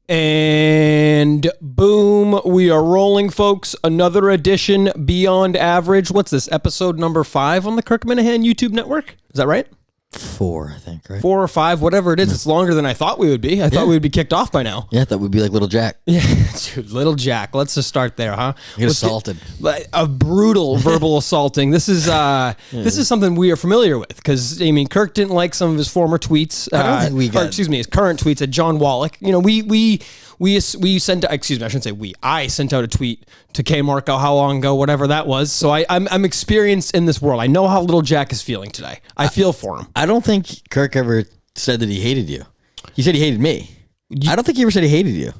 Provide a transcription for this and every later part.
And boom, we are rolling, folks. Another edition Beyond Average. What's this, episode number 5 on the Kirk Minahan YouTube network? Is that right? 4, I think, right? 4 or 5, whatever it is. It's longer than I thought we would be. I thought we would be kicked off by now. Yeah, I thought we'd be like Little Jack. Yeah, dude, Little Jack. Let's just start there, huh? Get assaulted. A brutal verbal assaulting. This is something we are familiar with because I mean, Kirk didn't like some of his former tweets. I don't think we got. His current tweets at John Wallach. You know, we sent. Excuse me, I shouldn't say we. I sent out a tweet to K Marco how long ago, whatever that was. So I'm experienced in this world. I know how Little Jack is feeling today. I feel for him. I don't think Kirk ever said that he hated you. He said he hated me. I don't think he ever said he hated you.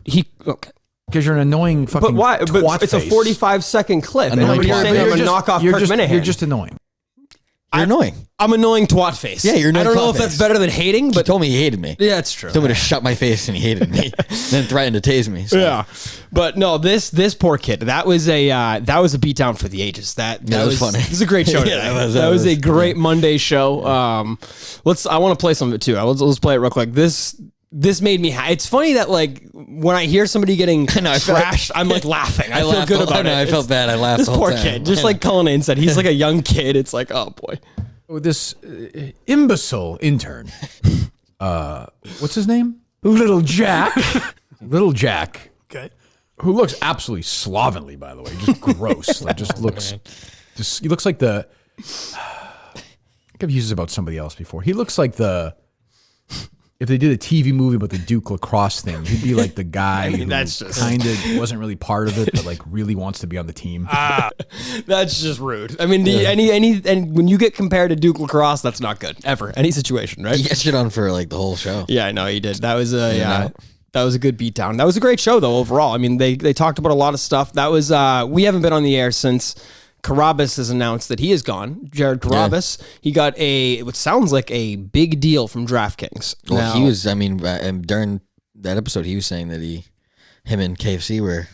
Okay. Because you're an annoying fucking. But why? But it's a 45-second clip. And you're saying I'm a knockoff Kirk Minahan. You're just annoying. You're annoying. I'm annoying twat face. Yeah, you're annoying. I don't know twat if face. that's better than hating, but he told me he hated me. Yeah, it's true. Told me to shut my face and he hated me. Then threatened to tase me. So. Yeah, but no, this poor kid. That was a beatdown for the ages. That was funny. It was a great show. Yeah, that was a great Monday show. I want to play some of it too. Let's play it real quick. This made me. It's funny that like when I hear somebody getting trashed, I'm like laughing. I feel good about it. I felt bad. I laughed. This poor kid, just like Cullinane said, he's like a young kid. It's like, oh boy. This imbecile intern, what's his name? Little Jack. Little Jack. Okay. Who looks absolutely slovenly, by the way. Just gross. Like, he looks like the. I think I've used this about somebody else before. He looks like the. If they did a TV movie about the Duke lacrosse thing, he'd be like the guy who kind of wasn't really part of it, but like really wants to be on the team. That's just rude. I mean, and when you get compared to Duke lacrosse, that's not good ever. Any situation, right? He got shit on for like the whole show. Yeah, I know he did. That was that was a good beatdown. That was a great show though overall. I mean, they talked about a lot of stuff. That was we haven't been on the air since Carabas has announced that he is gone. Jared Carabas, he got what sounds like a big deal from DraftKings. Well, he was. I mean, during that episode, he was saying that him and KFC were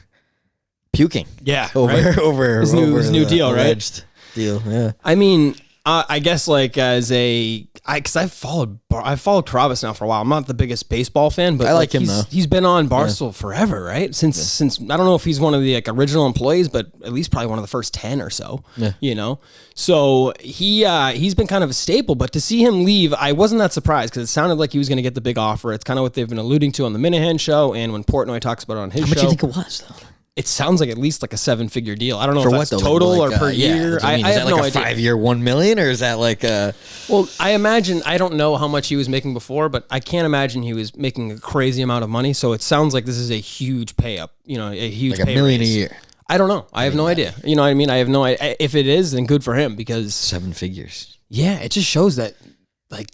puking. Yeah, over his new deal, right? Deal. Yeah. I mean, I guess like because I've followed Carabas now for a while. I'm not the biggest baseball fan, but I like him though. He's been on Barstool forever, right? Since I don't know if he's one of the like original employees, but at least probably one of the first 10 or so. Yeah. You know, so he's been kind of a staple. But to see him leave, I wasn't that surprised because it sounded like he was going to get the big offer. It's kind of what they've been alluding to on the Minahan show and when Portnoy talks about it on his show. How much do you think it was though? It sounds like at least like a 7-figure deal. I don't know for if what that's though? total like, or per year. I have like no idea. 5-year $1 million, or is that like Well, I imagine I don't know how much he was making before, but I can't imagine he was making a crazy amount of money. So it sounds like this is a huge pay up. You know, a huge like pay $1 million raise. a year. I don't know. I have no idea. You know what I mean? I have no idea. If it is, then good for him because 7 figures. Yeah, it just shows that like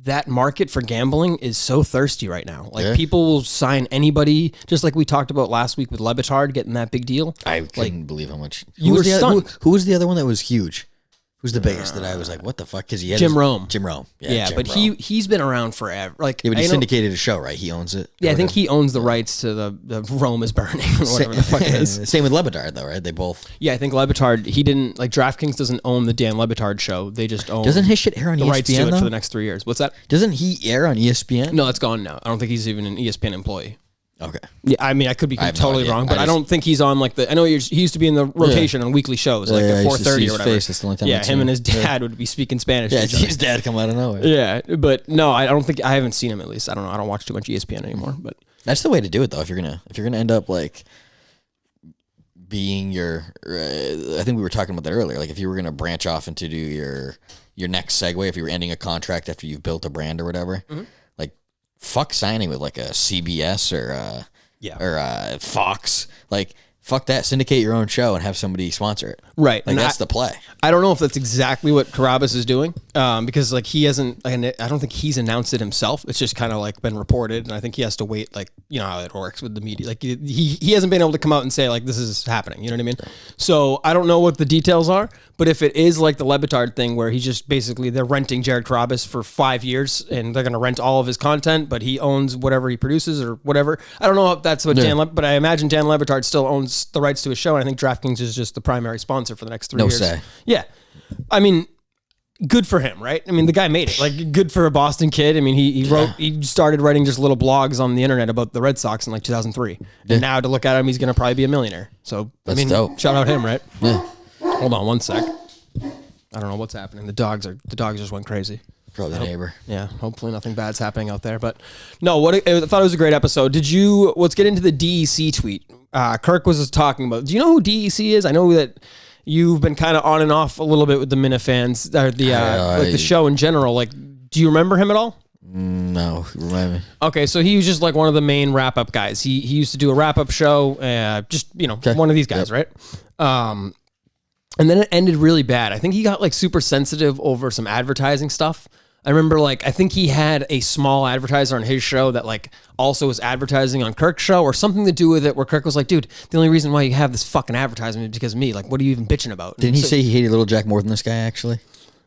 that market for gambling is so thirsty right now. Like people will sign anybody, just like we talked about last week with Le Batard getting that big deal. I couldn't believe how much. You were stunned. Who was the other one that was huge? Who's the biggest that I was like, what the fuck? Because he had Jim Rome. Jim Rome. Yeah, but he's been around forever. Like, yeah, but he syndicated a show, right? He owns it. Yeah, I think he owns the rights to the Rome is burning or whatever the fuck it is. Same with Le Batard, though, right? They both. Yeah, I think Le Batard, he didn't, like DraftKings doesn't own the Dan Le Batard show. They just own. Doesn't his shit air on the ESPN, rights to it though? for the next 3 years. What's that? Doesn't he air on ESPN? No, it's gone now. I don't think he's even an ESPN employee. Okay. Yeah, I mean, I could be totally wrong, but I don't think he's on like I know he used to be in the rotation on weekly shows, like at 4:30 or whatever. Yeah, him and his dad would be speaking Spanish. Yeah, his dad come out of nowhere. Yeah, but no, I haven't seen him at least. I don't know. I don't watch too much ESPN anymore, but that's the way to do it though. If you're gonna end up like being your, I think we were talking about that earlier. Like if you were gonna branch off into do your next segue, if you were ending a contract after you've built a brand or whatever, like fuck signing with like a CBS or Fox. Like fuck that. Syndicate your own show and have somebody sponsor it. Right. Like that's the play. I don't know if that's exactly what Carabas is doing, because like he hasn't. Like, I don't think he's announced it himself. It's just kind of like been reported, and I think he has to wait. Like you know how it works with the media. Like he hasn't been able to come out and say like this is happening. You know what I mean? So I don't know what the details are, but if it is like the Le Batard thing where he's just basically they're renting Jared Carabas for 5 years and they're going to rent all of his content, but he owns whatever he produces or whatever. I don't know if that's what but I imagine Dan Le Batard still owns the rights to his show, and I think DraftKings is just the primary sponsor for the next 3 years. No say. Yeah. I mean, good for him, right? I mean, the guy made it. Like, good for a Boston kid. I mean, he started writing just little blogs on the internet about the Red Sox in like 2003. And now to look at him, he's going to probably be a millionaire. So, That's dope. Shout out him, right? Yeah. Hold on one sec. I don't know what's happening. The dogs just went crazy. Probably the neighbor. Yeah, hopefully nothing bad's happening out there. But no, I thought it was a great episode. Let's get into the DEC tweet. Kirk was just talking about, do you know who DEC is? I know that you've been kind of on and off a little bit with the Minifans, or the show in general. Like, do you remember him at all? No, remind me. Okay, so he was just like one of the main wrap-up guys. He used to do a wrap-up show, one of these guys, right? And then it ended really bad. I think he got like super sensitive over some advertising stuff. I remember I think he had a small advertiser on his show that like also was advertising on Kirk's show or something to do with it, where Kirk was like, dude, the only reason why you have this fucking advertisement is because of me. Like, what are you even bitching about? Didn't he say he hated Little Jack more than this guy, actually?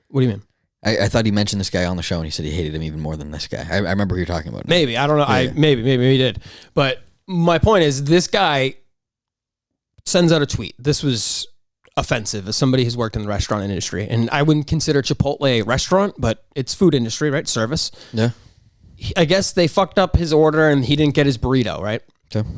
What do you mean? I thought he mentioned this guy on the show and he said he hated him even more than this guy. I remember who you're talking about now. Maybe. I don't know. Yeah. Maybe he did. But my point is, this guy sends out a tweet. This was offensive as somebody who's worked in the restaurant industry. And I wouldn't consider Chipotle a restaurant, but it's food industry, right? Service. Yeah. I guess they fucked up his order and he didn't get his burrito, right? Okay.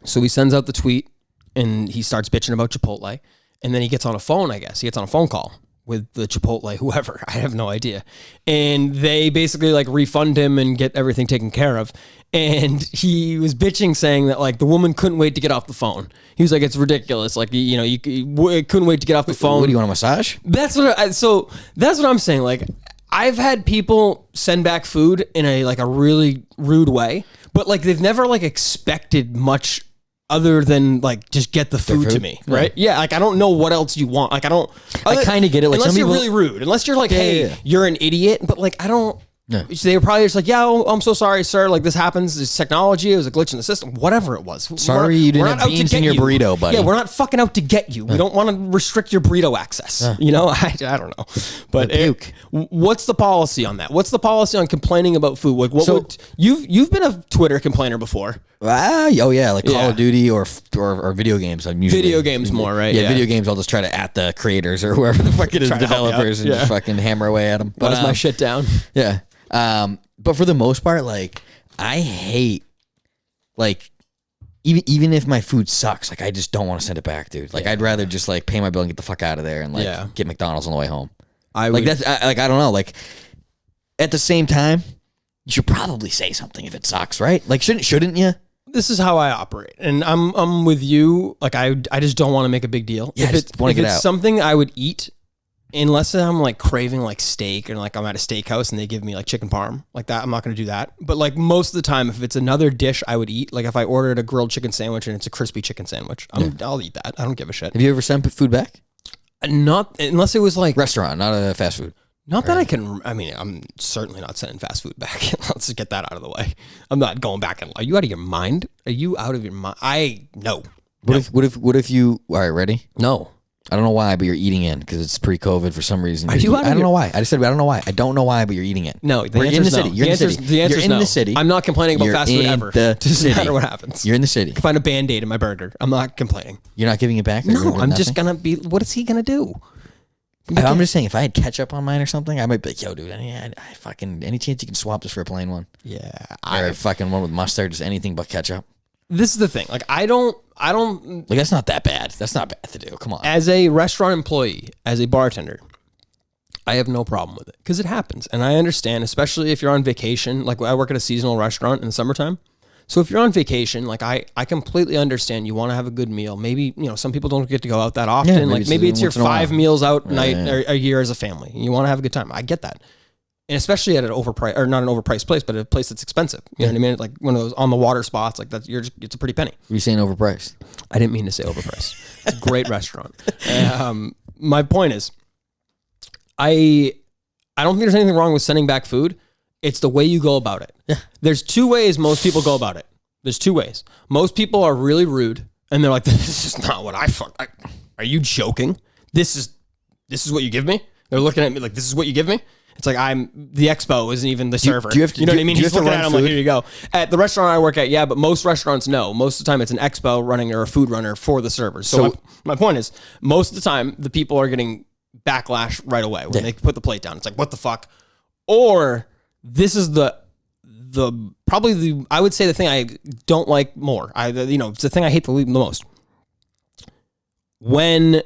So he sends out the tweet and he starts bitching about Chipotle. And then he gets on a phone, I guess. He gets on a phone call with the Chipotle, whoever. I have no idea. And they basically like refund him and get everything taken care of. And he was bitching, saying that like the woman couldn't wait to get off the phone. He was like, it's ridiculous. Like, you couldn't wait to get off the phone. What do you want, a massage? That's what I'm saying. Like, I've had people send back food in a really rude way, but like they've never like expected much other than like just get the food to me, right? Yeah, like I don't know what else you want. Like I kind of get it. Like unless some you're people, really rude, unless you're like, hey, you're an idiot. But like I don't. Yeah. So they were probably just like, yeah, I'm so sorry, sir. Like this happens. It's technology. It was a glitch in the system. Whatever it was. Sorry you didn't have beans in your burrito, buddy. Yeah, we're not fucking out to get you. We don't want to restrict your burrito access. I don't know. But what's the policy on that? What's the policy on complaining about food? Like you've been a Twitter complainer before. Oh yeah, like Call of Duty or video games. I'm usually video games more, right? Yeah, video games. I'll just try to at the creators or whoever the fuck it is, developers, and just fucking hammer away at them. Buzz my shit down. Yeah. But for the most part, like I hate, like even if my food sucks, like I just don't want to send it back, dude. Like I'd rather just like pay my bill and get the fuck out of there and like get McDonald's on the way home. I don't know. Like at the same time, you should probably say something if it sucks, right? Like shouldn't you? This is how I operate, and I'm with you. Like I just don't want to make a big deal. Yeah, if it's something I would eat. Unless I'm like craving like steak or like I'm at a steakhouse and they give me like chicken parm like that, I'm not going to do that. But like most of the time, if it's another dish I would eat, like if I ordered a grilled chicken sandwich and it's a crispy chicken sandwich, I'll eat that. I don't give a shit. Have you ever sent food back? Not unless it was like restaurant, not a fast food. Not that I can. I mean, I'm certainly not sending fast food back. Let's just get that out of the way. I'm not going back and. Are you out of your mind? Are you out of your mind? No. What if you? All right, ready? No. I don't know why, but you're eating in because it's pre-COVID for some reason. Are you out of I don't know why. I just said I don't know why. I don't know why, but you're eating it. No, We're in the city. You're in the city. The answer's you're in the city. I'm not complaining about fast food ever. The city. No matter what happens. You're in the city. I can find a Band-Aid in my burger. I'm not complaining. You're not giving it back? No, I'm just going to be... What is he going to do? I'm just saying, if I had ketchup on mine or something, I might be like, yo, dude, I fucking... Any chance you can swap this for a plain one? Yeah. Or a fucking one with mustard, just anything but ketchup? This is the thing. Like, I don't... Like, that's not that bad. That's not bad to do. Come on. As a restaurant employee, as a bartender, I have no problem with it because it happens. And I understand, especially if you're on vacation. Like, I work at a seasonal restaurant in the summertime. So if you're on vacation, like I completely understand you want to have a good meal. Maybe, some people don't get to go out that often. Yeah, like maybe it's your 5 meals out night yeah. or a year as a family. You want to have a good time. I get that. And especially at an overpriced, or not an overpriced place, but a place that's expensive. You know what I mean? Like one of those on the water spots, like that's it's a pretty penny. Were you saying overpriced? I didn't mean to say overpriced. It's a great restaurant. My point is, I don't think there's anything wrong with sending back food. It's the way you go about it. Yeah. There's 2 ways most people go about it. There's 2 ways. Most people are really rude, and they're like, "This is not what are you joking? This is what you give me?" They're looking at me like, "This is what you give me." It's like the expo isn't even the server. Do you have to, you know what I mean? He's looking at him food? like, here you go. At the restaurant I work at, yeah, but most restaurants, no. Most of the time it's an expo running or a food runner for the servers. So my point is, most of the time the people are getting backlash right away when they put the plate down. It's like, what the fuck? Or this is I would say the thing I don't like more. It's the thing I hate the most. When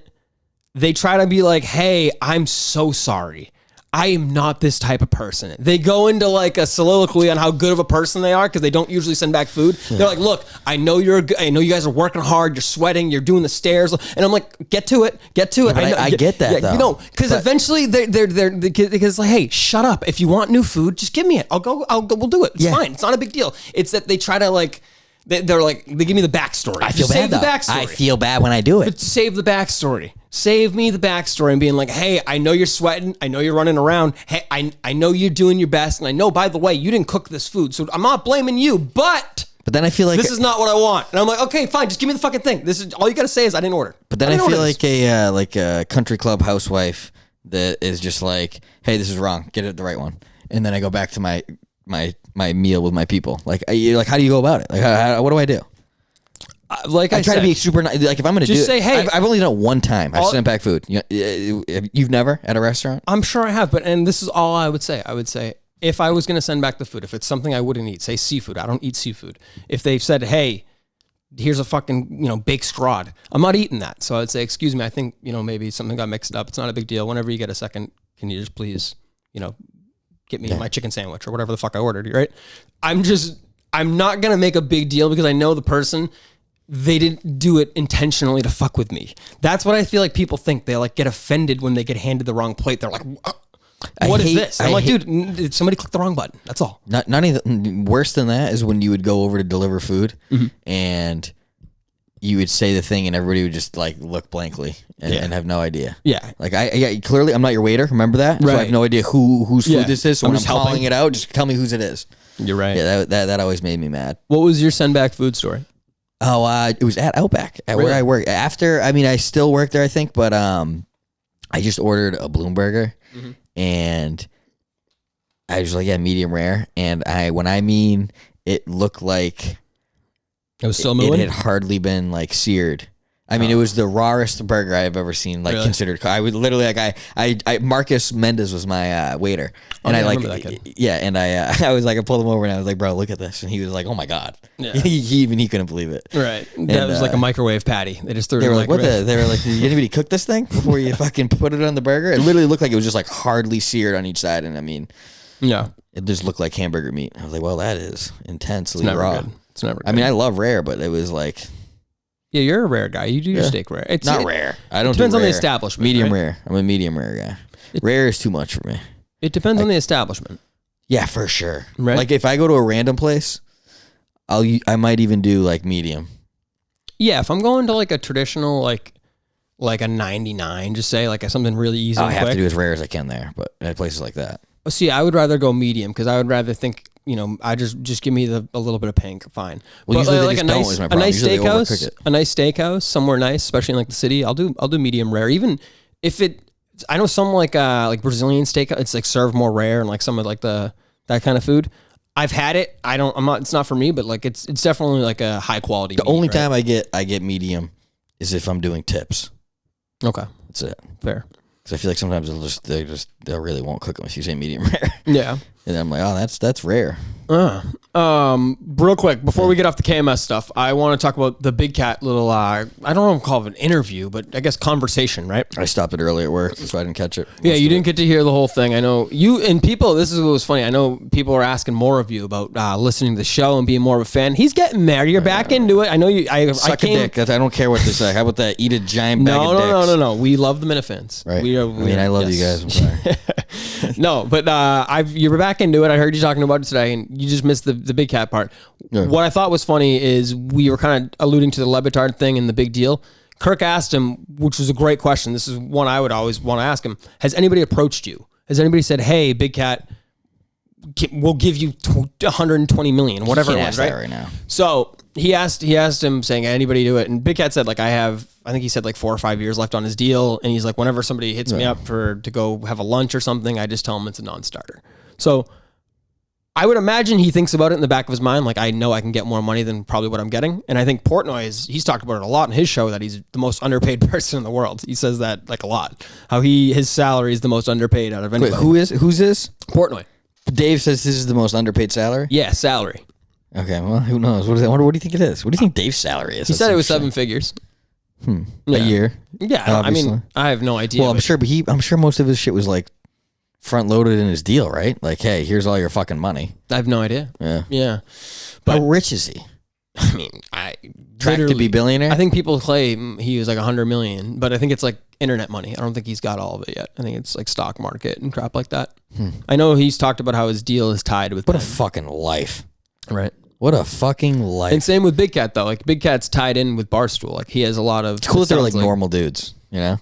they try to be like, hey, I'm so sorry. I am not this type of person. They go into like a soliloquy on how good of a person they are because they don't usually send back food. They're like, look, I know you guys are working hard. You're sweating. You're doing the stairs. And I'm like, get to it. I get that though. Because eventually they're because like, hey, shut up. If you want new food, just give me it. We'll do it. It's fine. It's not a big deal. It's that they try to like, they're like, they give me the backstory. I feel bad though. I feel bad when I do it. But save the backstory. Save me the backstory and being like, hey, I know you're sweating. I know you're running around. Hey, I know you're doing your best. And I know, by the way, you didn't cook this food. So I'm not blaming you, but then I feel like this is not what I want. And I'm like, okay, fine. Just give me the fucking thing. This is all you got to say is I didn't order. But then I feel like a country club housewife that is just like, hey, this is wrong. Get it the right one. And then I go back to my meal with my people. Like, how do you go about it? Like, what do I do? Like I try to be super nice. Like if I'm going to do say, it, hey, I've only done it one time. I've sent back food. You've never at a restaurant? I'm sure I have, and this is all I would say. I would say if I was going to send back the food, if it's something I wouldn't eat, say seafood. I don't eat seafood. If they've said, hey, here's a fucking baked scrod, I'm not eating that. So I'd say, excuse me, I think maybe something got mixed up. It's not a big deal. Whenever you get a second, can you just please get me my chicken sandwich or whatever the fuck I ordered, right? I'm not going to make a big deal because I know the person, they didn't do it intentionally to fuck with me. That's what I feel like people think. They like get offended when they get handed the wrong plate. They're like, what is this? I'm like, dude, somebody clicked the wrong button. That's all. Not even worse than that is when you would go over to deliver food and you would say the thing and everybody would just like look blankly and have no idea. Yeah. Like clearly I'm not your waiter. Remember that? Right. So I have no idea whose food this is. So when I'm calling it out, just tell me whose it is. You're right. Yeah. That always made me mad. What was your send back food story? Oh, it was at Outback where I work. I still work there, I think, but I just ordered a Bloomburger and I was like, yeah, medium rare. And it looked like it was still moving. It had hardly been like seared. I mean, it was the rawest burger I've ever seen. Like considered, I would literally I Marcus Mendez was my waiter, and I was like, I pulled him over and I was like, bro, look at this, and he was like, oh my god, he couldn't believe it. Right, that was like a microwave patty. They just threw it. They were like, They were like, did anybody cook this thing before you fucking put it on the burger? It literally looked like it was just like hardly seared on each side, and I mean, it just looked like hamburger meat. I was like, well, that is intensely raw. It's never good. I mean, I love rare, but it was like. Yeah, you're a rare guy. You do your steak rare. It's not rare. I don't. Depends do rare. on the establishment. Medium right? rare. I'm a medium rare guy. Rare is too much for me. It depends on the establishment. Yeah, for sure. Right? Like if I go to a random place, I might even do like medium. Yeah, if I'm going to like a traditional like a 99, just say like something really easy. I have to do as rare as I can there, but at places like that. See, I would rather go medium because I would rather think. I just give me a little bit of pink, fine. Well, but usually like a nice steakhouse, somewhere nice, especially in like the city. I'll do medium rare, even if I know some like Brazilian steak. It's like served more rare and like some of like that kind of food. I've had it. It's not for me, but like it's definitely like a high quality. The only time I get medium is if I'm doing tips. Okay, that's it. Fair. Because I feel like sometimes they really won't cook them if you say medium rare. Yeah. And I'm like, oh, that's rare. Real quick, before we get off the KMS stuff, I want to talk about the Big Cat little, I don't know if I call it an interview, but I guess conversation, right? I stopped it early at work, so I didn't catch it. Yeah, you didn't get to hear the whole thing. I know you and people, this is what was funny. I know people are asking more of you about listening to the show and being more of a fan. He's getting there. You're back into it. I know you. Suck a dick. I don't care what they say. How about that? Eat a giant bag of dicks. No. We love the Minifans. Right. I love you guys. I'm sorry. No, but you were back into it. I heard you talking about it today, and you just missed the Big Cat part. Yeah. What I thought was funny is we were kind of alluding to the Le Batard thing and the big deal. Kirk asked him, which was a great question. This is one I would always want to ask him. Has anybody approached you? Has anybody said, hey, Big Cat, we'll give you 120 million, whatever it was, right now. So he asked him saying, anybody do it? And Big Cat said, like, I think he said like 4 or 5 years left on his deal. And he's like, whenever somebody hits me up to go have a lunch or something, I just tell them it's a non-starter. So I would imagine he thinks about it in the back of his mind. Like, I know I can get more money than probably what I'm getting. And I think Portnoy he's talked about it a lot in his show, that he's the most underpaid person in the world. He says that like a lot. How his salary is the most underpaid out of anybody. Wait, who's this? Portnoy. Dave says this is the most underpaid salary? Yeah, salary. Okay, well, who knows? What do you think it is? What do you think Dave's salary is? He said it was 7 figures. A year. Yeah, obviously. I mean, I have no idea. Well, I'm sure most of his shit was like front loaded in his deal, right? Like, hey, here's all your fucking money. I have no idea. Yeah. But how rich is he? I mean, track to be billionaire? I think people claim he was like 100 million, but I think it's like internet money. I don't think he's got all of it yet. I think it's like stock market and crap like that. I know he's talked about how his deal is tied with. What a fucking life. Right. What a fucking life. And same with Big Cat, though. Like, Big Cat's tied in with Barstool. Like, he has a lot of... It's cool that they're like normal dudes, you know?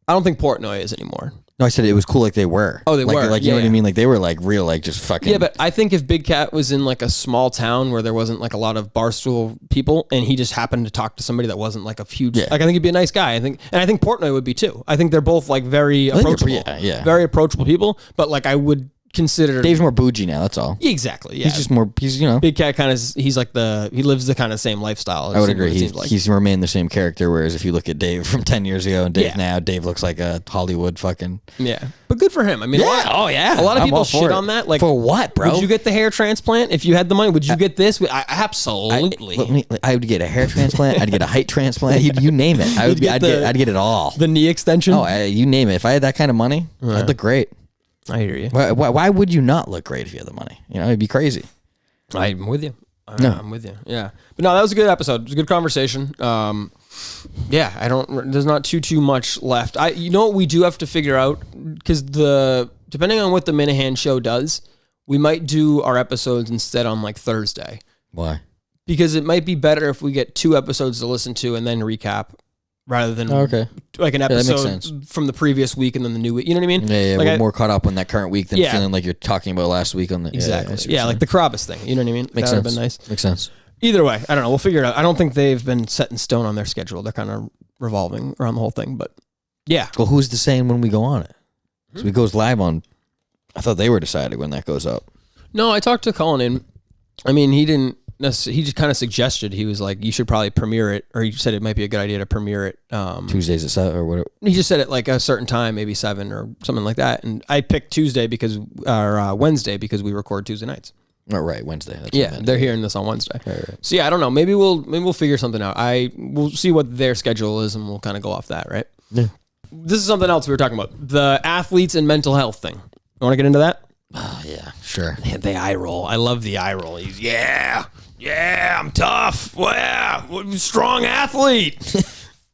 I don't think Portnoy is anymore. No, I said it was cool like they were. Oh, they were. Like, you know what I mean? Like, they were like real, like just fucking... Yeah, but I think if Big Cat was in like a small town where there wasn't like a lot of Barstool people, and he just happened to talk to somebody that wasn't like a huge... Like, I think he'd be a nice guy. I think Portnoy would be too. I think they're both like very approachable. Very approachable people, but like I would... consider Dave's more bougie now. That's all. Exactly. Yeah. He's just more. He's you know. Big Cat kind of. He's like he lives the kind of same lifestyle. I would agree. He's remained the same character. Whereas if you look at Dave from 10 years ago and Dave now, Dave looks like a Hollywood fucking. Yeah, but good for him. I mean, a lot of people shit on that. Like, for what, bro? Would you get the hair transplant if you had the money? Would you get this? Absolutely. I would get a hair transplant. I'd get a height transplant. You name it. I'd get it all. The knee extension. Oh, you name it. If I had that kind of money, I'd look great. I hear you. Why would you not look great if you had the money? You know, it'd be crazy. I'm with you. I'm with you. Yeah. But no, that was a good episode. It was a good conversation. Yeah, there's not too much left. You know what we do have to figure out? Because depending on what the Minahan show does, we might do our episodes instead on like Thursday. Why? Because it might be better if we get 2 episodes to listen to and then recap. Rather than like an episode from the previous week and then the new week. You know what I mean? Yeah, like we're more caught up on that current week than feeling like you're talking about last week on the... Exactly. Yeah, like the Carabas thing. You know what I mean? Makes sense. That would have been nice. Makes sense. Either way, I don't know. We'll figure it out. I don't think they've been set in stone on their schedule. They're kind of revolving around the whole thing, but yeah. Well, who's to say when we go on it? So it goes live on... I thought they were decided when that goes up. No, I talked to Colin and I mean, he didn't... He just kind of suggested, he was like, you should probably premiere it, or he said it might be a good idea to premiere it. Tuesdays at 7 or whatever. He just said it like a certain time, maybe 7 or something like that. And I picked Tuesday or Wednesday because we record Tuesday nights. Oh, right, Wednesday. They're hearing this on Wednesday. Right. So yeah, I don't know. Maybe we'll figure something out. We'll see what their schedule is and we'll kind of go off that, right? Yeah. This is something else we were talking about. The athletes and mental health thing. You want to get into that? Oh, yeah, sure. The eye roll. I love the eye roll. He's, yeah, I'm tough. Well, strong athlete.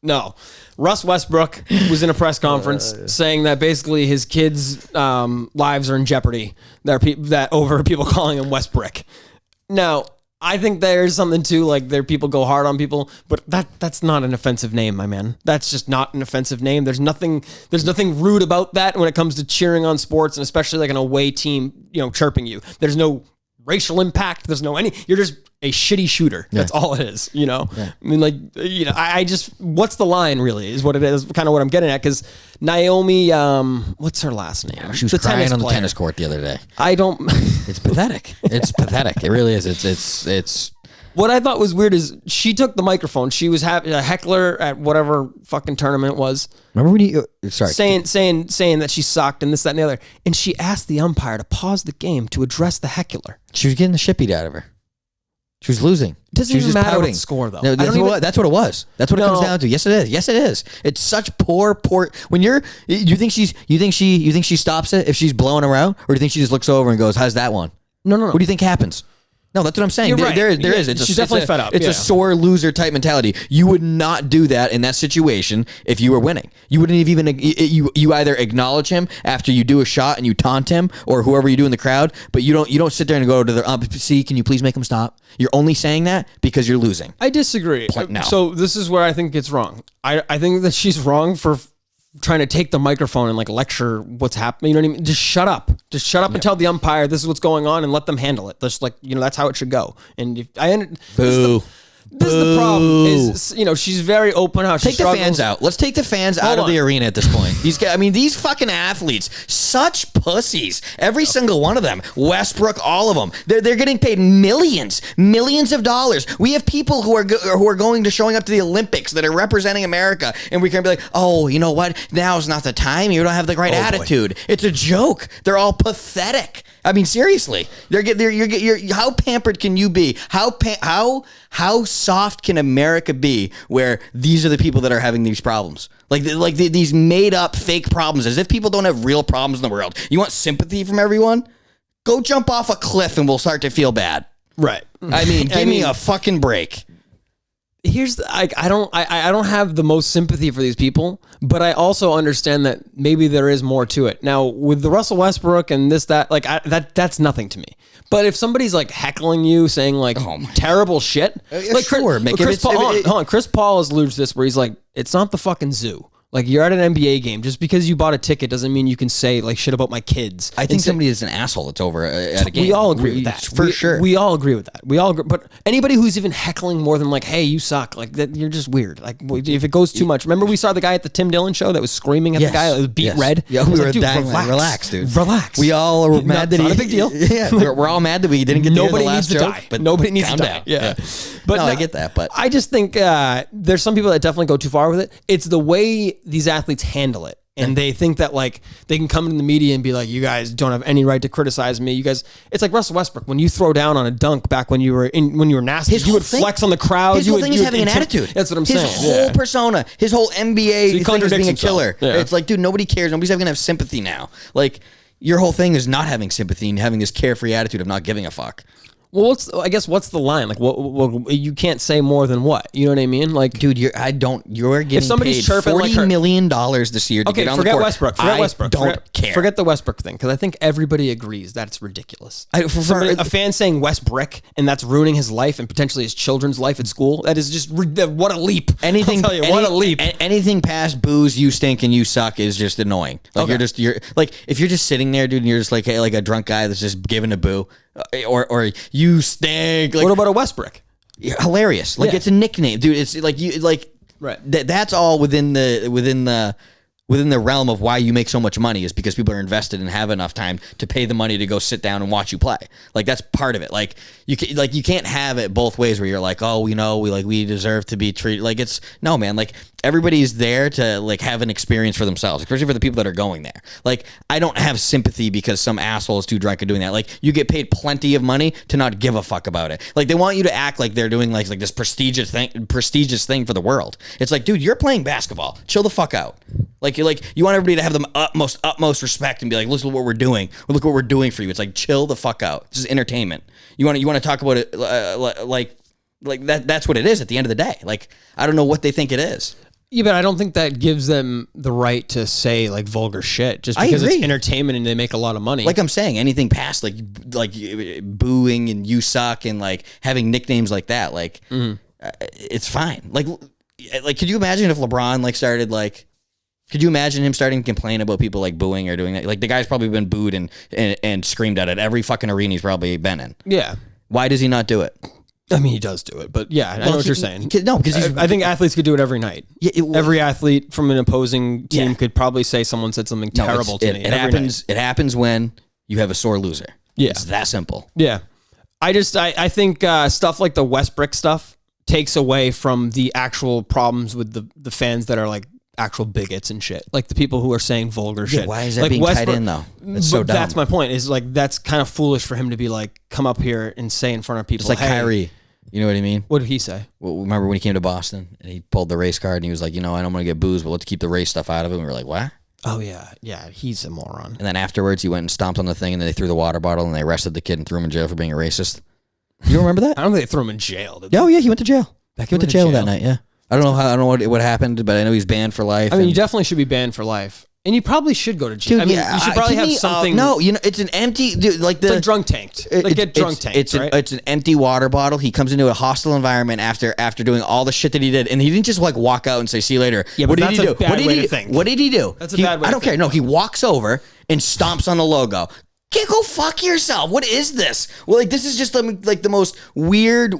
No. Russ Westbrook was in a press conference saying that basically his kids' lives are in jeopardy that over people calling him Westbrick. Now, I think there's something too, like there people go hard on people, but that's not an offensive name, my man. That's just not an offensive name. There's nothing rude about that when it comes to cheering on sports, and especially like an away team, chirping you. There's no racial impact. There's no you're just a shitty shooter. That's all it is, Yeah. I mean, like, I just, what's the line really is what it is, kind of what I'm getting at. Cause Naomi, what's her last name? She was crying on the tennis court the other day. It's pathetic. It's pathetic. It really is. It's what I thought was weird is she took the microphone. She was having a heckler at whatever fucking tournament it was. Remember when you, sorry. Saying that she sucked and this, that, and the other. And she asked the umpire to pause the game to address the heckler. She was getting the shit beat out of her. She was losing. It doesn't even matter about the score, though. No, that's what it was. That's what it comes down to. Yes, it is. Yes, it is. It's such poor. When you think she stops it if she's blowing her out, or do you think she just looks over and goes, "How's that one?" No. What do you think happens? No, that's what I'm saying. You're right. There is. She's definitely fed up. It's a sore loser type mentality. You would not do that in that situation if you were winning. You wouldn't have even, you either acknowledge him after you do a shot and you taunt him, or whoever you do in the crowd, but you don't sit there and go to the see, can you please make him stop? You're only saying that because you're losing. I disagree. No. So this is where I think it's wrong. I think that she's wrong for trying to take the microphone and like lecture what's happening. You know what I mean? Just shut up. And tell the umpire this is what's going on and let them handle it. Just like, that's how it should go. And Boo. is the problem. Is she's very open how she Take the fans out. Let's take the fans out of the arena at this point. These fucking athletes, such pussies. Every single one of them. Westbrook, all of them. They're getting paid millions of dollars. We have people who are going to showing up to the Olympics that are representing America, and we can be like, oh, you know what? Now's not the time. You don't have the right attitude. Boy. It's a joke. They're all pathetic. I mean, seriously, how pampered can you be? How soft can America be where these are the people that are having these problems? These made up fake problems, as if people don't have real problems in the world. You want sympathy from everyone? Go jump off a cliff and we'll start to feel bad. Right. I mean, give me a fucking break. Here's I don't have the most sympathy for these people, but I also understand that maybe there is more to it. Now with the Russell Westbrook and that's nothing to me. But if somebody's like heckling you, saying like terrible shit, like sure, Chris Paul has alluded to this where he's like, it's not the fucking zoo. Like, you're at an NBA game. Just because you bought a ticket doesn't mean you can say, like, shit about my kids. I think somebody is an asshole that's over at a game. We all agree with that. For sure. We all agree with that. We all agree. But anybody who's even heckling more than, like, hey, you suck, like, that, you're just weird. Like, if it goes too much. Remember we saw the guy at the Tim Dillon show that was screaming at the guy that was beat red? Yeah, we were dying. Relax, dude. Relax. We all were mad that not a big deal. Yeah, we're all mad that we didn't get to hear the last joke. But nobody needs to die. Yeah. But no, I get that. But I just think there's some people that definitely go too far with it. It's the way these athletes handle it. And they think that like they can come in the media and be like, you guys don't have any right to criticize me. You guys, it's like Russell Westbrook. When you throw down on a dunk back when you were nasty, you would flex on the crowd. His whole thing is having an attitude. That's what I'm saying. His whole persona, his whole NBA thing is being a killer. Yeah. It's like, dude, nobody cares. Nobody's ever gonna have sympathy now. Like, your whole thing is not having sympathy and having this carefree attitude of not giving a fuck. Well, what's the line? Like, what you can't say more than what? You know what I mean? Like, dude, you're getting if somebody's paid chirping $40 like million this year to get on the court. Westbrook. Forget Westbrook. Don't care. Forget the Westbrook thing, because I think everybody agrees that it's ridiculous. A fan saying Westbrook and that's ruining his life and potentially his children's life at school. That is just what a leap. Anything, I'll tell you, what a leap. Anything past booze, you stink and you suck is just annoying. Like you're like, if you're just sitting there, dude, and you're just like, hey, like a drunk guy that's just giving a boo. Or you stink. Like, what about a Westbrook? Hilarious. Like, it's a nickname, dude. It's like you like right. That's all within the realm of why you make so much money, is because people are invested and have enough time to pay the money to go sit down and watch you play. Like, that's part of it. Like, you can't have it both ways where you're like, oh, we deserve to be treated. Like, it's no, man. Like, everybody's there to like have an experience for themselves, especially for the people that are going there. Like, I don't have sympathy because some asshole is too drunk and doing that. Like, you get paid plenty of money to not give a fuck about it. Like, they want you to act like they're doing like this prestigious thing for the world. It's like, dude, you're playing basketball. Chill the fuck out. Like, you want everybody to have the utmost respect and be like, listen to what we're doing. Look what we're doing for you. It's like, chill the fuck out. This is entertainment. You want to talk about it like that. That's what it is at the end of the day. Like, I don't know what they think it is. Yeah, but I don't think that gives them the right to say like vulgar shit just because it's entertainment and they make a lot of money. Like I'm saying, anything past like booing and you suck and like having nicknames like that, like it's fine. Like could you imagine if LeBron like started like? Could you imagine him starting to complain about people like booing or doing that? Like, the guy's probably been booed and screamed at every fucking arena he's probably been in. Yeah. Why does he not do it? I mean, he does do it, but yeah, I know what you're saying. No, because I think athletes could do it every night. Yeah, every athlete from an opposing team could probably say someone said something terrible to me. It happens when you have a sore loser. Yeah, it's that simple. Yeah, I think stuff like the Westbrook stuff takes away from the actual problems with the fans that are like actual bigots and shit, like the people who are saying vulgar shit. Why is that like being tied in though? It's so dumb. That's my point. Is like that's kind of foolish for him to be like come up here and say in front of people. It's like Kyrie. You know what I mean? What did he say? Well, remember when he came to Boston and he pulled the race card and he was like, I don't want to get booze, but let's keep the race stuff out of it. And we were like, what? Oh yeah, he's a moron. And then afterwards, he went and stomped on the thing, and then they threw the water bottle and they arrested the kid and threw him in jail for being a racist. You don't remember that? I don't think they threw him in jail. Oh yeah, he went to jail. He went to jail that night. Yeah. I don't know what happened, but I know he's banned for life. I mean, you definitely should be banned for life. And you probably should go to jail. Dude, I mean, you should probably have something. No, it's an empty, dude, like it's like drunk tanked. Get drunk tanked. It's an empty water bottle. He comes into a hostile environment after doing all the shit that he did, and he didn't just like walk out and say "see you later." Yeah, but what did he do? What did he do? That's a bad way. I don't care. No, he walks over and stomps on the logo. Go fuck yourself. What is this? Well, like this is just like the most weird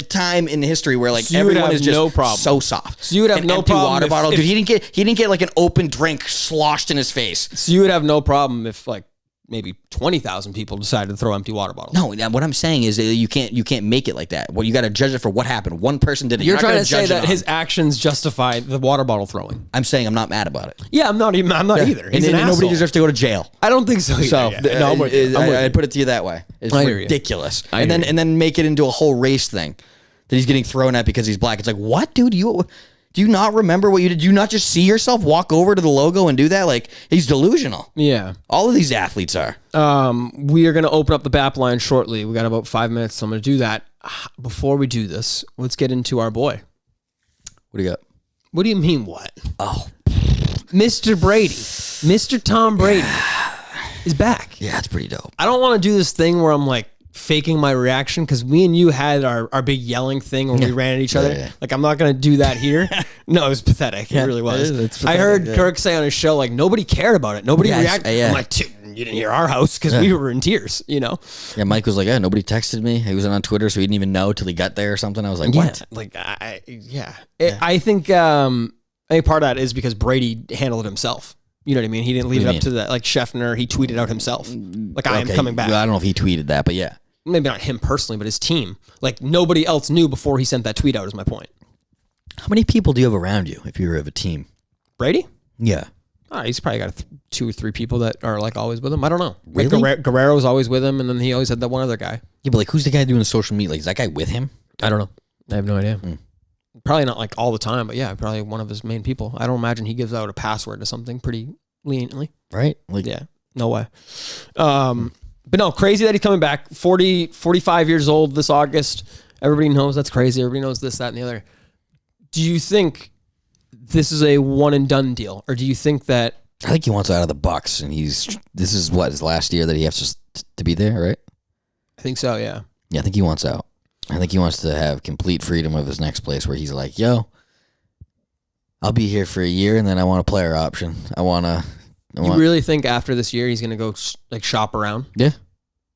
time in history where like everyone is just so soft. So you would have no empty problem water bottle, if, dude. He didn't get like an open drink sloshed in his face. So you would have no problem if like maybe 20,000 people decided to throw empty water bottles. No, what I'm saying is you can't make it like that. Well, you got to judge it for what happened. One person did it. You're trying to say that his actions justify the water bottle throwing. I'm saying I'm not mad about it. Yeah, I'm not either. And nobody deserves to go to jail. I don't think so either. So No, I put it to you that way. It's ridiculous. And then make it into a whole race thing that he's getting thrown at because he's black. It's like, what, dude? Do you not remember what you did? Do you not just see yourself walk over to the logo and do that? Like, he's delusional. Yeah. All of these athletes are. We are going to open up the BAP line shortly. We got about 5 minutes, so I'm going to do that. Before we do this, let's get into our boy. What do you got? What do you mean, what? Oh. Mr. Brady. Mr. Tom Brady is back. Yeah, it's pretty dope. I don't want to do this thing where I'm like, faking my reaction because me and you had our big yelling thing where we ran at each other. Yeah. Like, I'm not going to do that here. No, it was pathetic. It really was. Pathetic, I heard Kirk say on his show, like, nobody cared about it. Nobody reacted. I'm like, dude, you didn't hear our house because we were in tears, you know? Yeah, Mike was like, nobody texted me. He wasn't on Twitter, so he didn't even know till he got there or something. I was like, what? Like, I think part of that is because Brady handled it himself. You know what I mean? He didn't leave it up to that. Like Scheffner, he tweeted out himself. Like, I am coming back. Well, I don't know if he tweeted that, but yeah. Maybe not him personally, but his team. Like, nobody else knew before he sent that tweet out, is my point. How many people do you have around you if you have a team? Brady? Yeah. He's probably got 2 or 3 people that are, like, always with him. I don't know. Really? Like, Guerrero's always with him, and then he always had that one other guy. Yeah, but, like, who's the guy doing the social media? Like, is that guy with him? I don't know. I have no idea. Probably not, like, all the time, but, yeah, probably one of his main people. I don't imagine he gives out a password to something pretty leniently. Right? Like, yeah. No way. But no, crazy that he's coming back. 45 years old this August. Everybody knows that's crazy. Everybody knows this, that, and the other. Do you think this is a one and done deal? Or do you think that... I think he wants out of the Bucks, and this is what, his last year that he has to be there, right? I think so, yeah. Yeah, I think he wants out. I think he wants to have complete freedom of his next place where he's like, yo, I'll be here for a year, and then I want a player option. You really think after this year he's going to go like shop around? Yeah.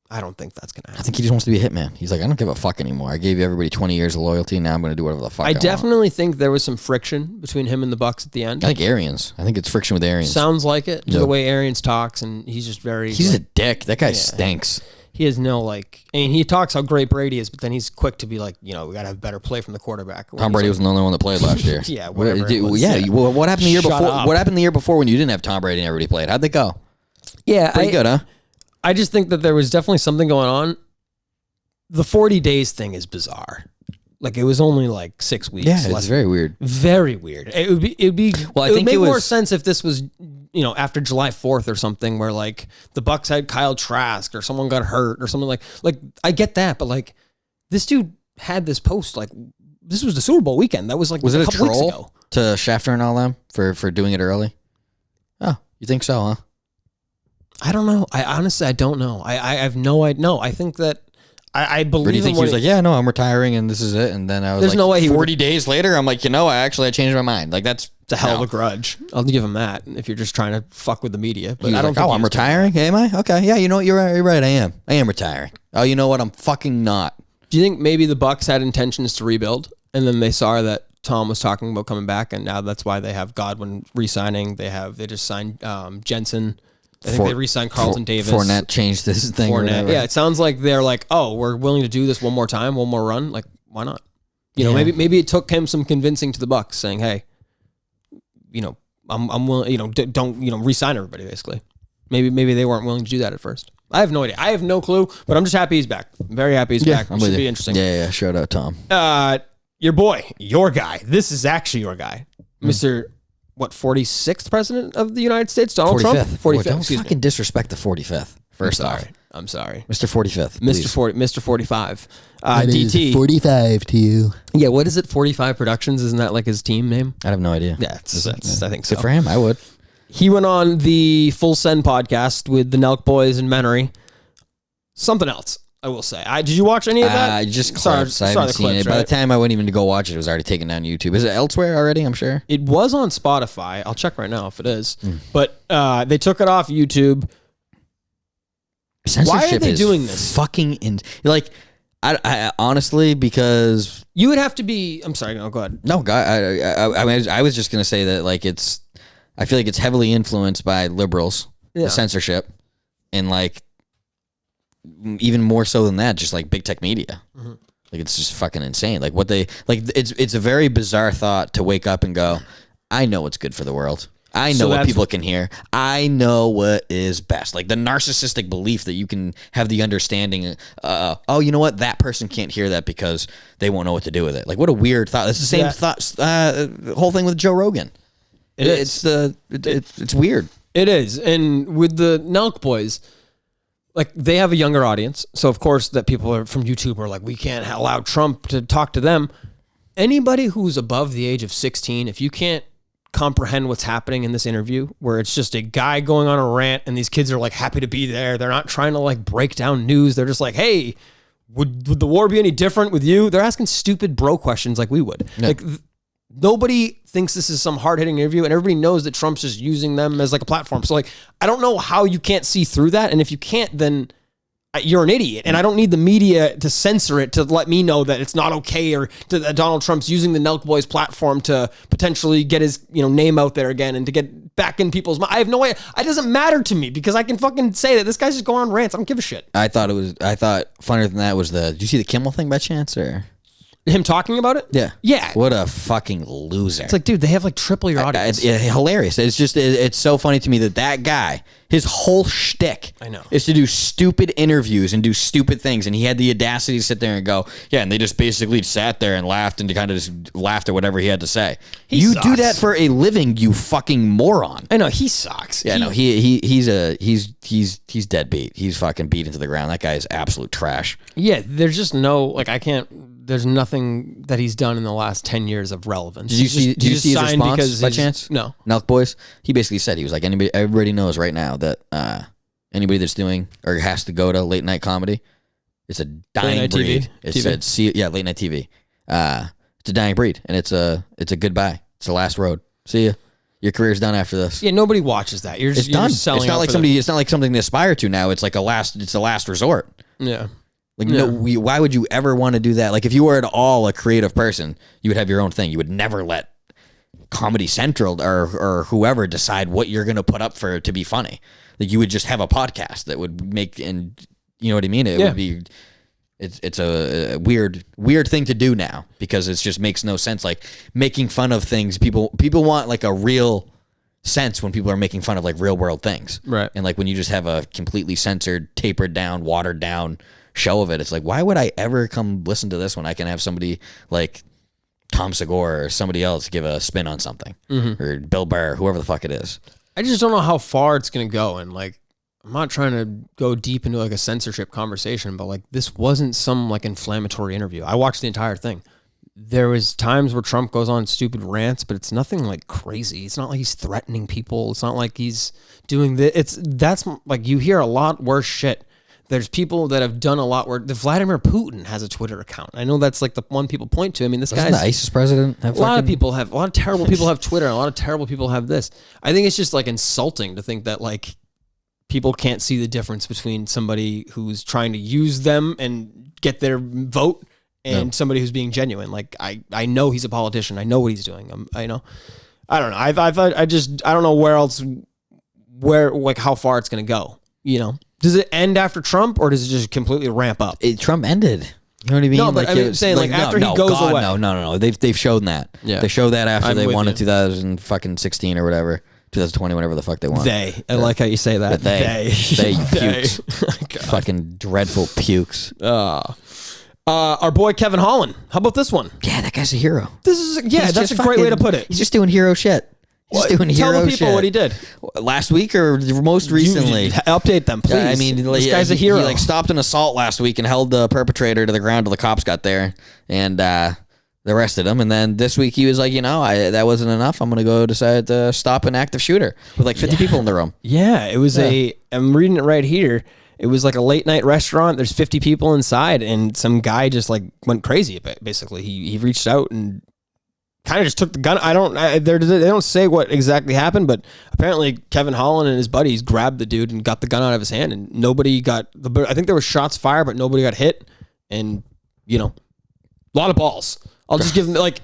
I don't think that's going to happen. I think he just wants to be a hitman. He's like, I don't give a fuck anymore. I gave everybody 20 years of loyalty. Now I'm going to do whatever the fuck I definitely think there was some friction between him and the Bucks at the end. I think Arians. I think it's friction with Arians. Sounds like it. The way Arians talks, and he's just very... He's a dick. That guy stinks. He has no, like... I mean, he talks how great Brady is, but then he's quick to be like, we got to have better play from the quarterback. Tom Brady was the only one that played last year. Yeah, whatever. Well, what happened the year before? What happened the year before when you didn't have Tom Brady and everybody played? How'd they go? Yeah. Pretty good, huh? I just think that there was definitely something going on. The 40 days thing is bizarre. Like, it was only like 6 weeks. Yeah, it's very weird. Very weird. It would be. Well, I think it would make more sense if this was, after July 4th or something, where like the Bucks had Kyle Trask or someone got hurt or something like I get that, but like this dude had this post like this was the Super Bowl weekend. That was like a couple weeks ago. To Scheffner and all them for doing it early. Oh, you think so, huh? I don't know. I honestly don't know. I have no idea. No, I think that I believe. Or do you think he was like, yeah, no, I'm retiring and this is it? And then I was there's like, no way 40 days later, I'm like, I changed my mind. Like, that's a hell of a grudge. I'll give him that if you're just trying to fuck with the media. But I don't think I'm retiring. Am I? Okay. Yeah, you know what? You're right. I am retiring. Oh, you know what? I'm fucking not. Do you think maybe the Bucks had intentions to rebuild and then they saw that Tom was talking about coming back and now that's why they have Godwin re-signing. They just signed Jensen. I think they re-signed Carlton Davis. Fournette changed this thing. Yeah, it sounds like they're like, oh, we're willing to do this one more time, one more run. Like, why not? Maybe it took him some convincing to the Bucks, saying, hey, I'm willing. Don't re-sign everybody. Basically, maybe they weren't willing to do that at first. I have no idea. I have no clue. But I'm just happy he's back. I'm very happy he's back. It should be interesting. Yeah. Shout out Tom. Your boy, your guy. This is actually your guy, Mr. 46th president of the United States, Donald 45th. Trump? 45th. Don't fucking disrespect the 45th. First off. I'm sorry. Mr. 45th. Mr. 45. DT. 45 to you. Yeah, what is it? 45 Productions? Isn't that like his team name? I have no idea. Yeah, I think so. Good for him. I would. He went on the Full Send podcast with the Nelk Boys and Menery. Something else, I will say. Did you watch any of that? Just clips. I haven't seen it. Right? By the time I went even to go watch it, it was already taken down YouTube. Is it elsewhere already? I'm sure. It was on Spotify. I'll check right now if it is. But they took it off YouTube. Censorship Why are they is doing this? Fucking like, I honestly, because You would have to be. I'm sorry. No, go ahead. no, I was just gonna say that like I feel like it's heavily influenced by liberals, the censorship, and like even more so than that, just like big tech media. Mm-hmm. Like it's just fucking insane. Like what they like. It's a very bizarre thought to wake up and go, I know what's good for the world. I know what people can hear. I know what is best. Like the narcissistic belief that you can have the understanding, oh, you know what? That person can't hear that because they won't know what to do with it. Like what a weird thought. It's the same thought, whole thing with Joe Rogan. It's weird. It is. And with the Nelk boys, like they have a younger audience. So of course that people are from YouTube are like, we can't allow Trump to talk to them. Anybody who's above the age of 16, if you can't comprehend what's happening in this interview where it's just a guy going on a rant and these kids are like happy to be there. They're not trying to like break down news. They're just like, hey, would the war be any different with you? They're asking stupid bro questions like we would. Yeah. Like nobody thinks this is some hard-hitting interview and everybody knows that Trump's just using them as like a platform. So like, I don't know how you can't see through that. And if you can't, then you're an idiot. And I don't need the media to censor it to let me know that it's not okay or that Donald Trump's using the Nelk Boys platform to potentially get his name out there again and to get back in people's mind. I have no way. It doesn't matter to me because I can fucking say that this guy's just going on rants. I don't give a shit. I thought funnier than that was did you see the Kimmel thing by chance or? Him talking about it? Yeah. Yeah. What a fucking loser. It's like, dude, they have like triple your audience. It's hilarious. It's just, it's so funny to me that guy, his whole shtick is to do stupid interviews and do stupid things. And he had the audacity to sit there and go, yeah, and they just basically sat there and laughed and kind of just laughed at whatever he had to say. You do that for a living, you fucking moron. I know, he sucks. Yeah, he's deadbeat. He's fucking beat into the ground. That guy is absolute trash. Yeah, there's just there's nothing that he's done in the last 10 years of relevance. Did you see his response by chance? No. Nelk Boys? He basically said, he was like, everybody knows right now that anybody that's doing or has to go to late night comedy, it's a dying breed. It said, late night TV. It's a dying breed, and it's a goodbye. It's the last road. See ya. Your career's done after this. Yeah, nobody watches that. You're just selling. It's not like it's not like something to aspire to now. It's like it's the last resort. Yeah. Like, why would you ever want to do that? Like, if you were at all a creative person, you would have your own thing. You would never let Comedy Central or whoever decide what you're going to put up for to be funny. Like, you would just have a podcast that would make, and you know what I mean? It would be, it's a weird thing to do now because it just makes no sense. Like, making fun of things, people want like a real sense when people are making fun of like real world things. Right. And like when you just have a completely censored, tapered down, watered down show of it, it's like, why would I ever come listen to this when I can have somebody like Tom Segura or somebody else give a spin on something, or Bill Burr, whoever the fuck it is. I just don't know how far it's going to go. And like, I'm not trying to go deep into like a censorship conversation, but like this wasn't some like inflammatory interview. I watched the entire thing. There was times where Trump goes on stupid rants, but it's nothing like crazy. It's not like he's threatening people. It's not like he's doing this. That's like, you hear a lot worse shit. There's people that have done a lot worse. Vladimir Putin has a Twitter account. I know that's like the one people point to. I mean, this guy's the ISIS president. A lot of terrible people have Twitter. And a lot of terrible people have this. I think it's just like insulting to think that like people can't see the difference between somebody who's trying to use them and get their vote and somebody who's being genuine. Like I know he's a politician. I know what he's doing. I know. I don't know. I don't know how far it's going to go, you know? Does it end after Trump, or does it just completely ramp up? Trump ended. You know what I mean? No, but I'm saying like after he goes away. No. They've shown that. Yeah. They showed that after they won in 2016 or whatever, 2020, whatever the fuck they won. I like how you say that. They pukes. Fucking dreadful pukes. Our boy Kevin Holland. How about this one? Yeah, that guy's a hero. That's a great way to put it. He's just doing hero shit. Tell the people what he did last week or most recently. Update them, please. I mean, this guy's a hero. He stopped an assault last week and held the perpetrator to the ground till the cops got there and they arrested him. And then this week he was like, that wasn't enough. I'm going to decide to stop an active shooter with like 50 people in the room. Yeah, it was I'm reading it right here. It was like a late night restaurant. There's 50 people inside and some guy just like went crazy. Basically, he reached out and kind of just took the gun. They don't say what exactly happened, but apparently Kevin Holland and his buddies grabbed the dude and got the gun out of his hand, and nobody got I think there were shots fired, but nobody got hit. And you know, a lot of balls. I'll just give them like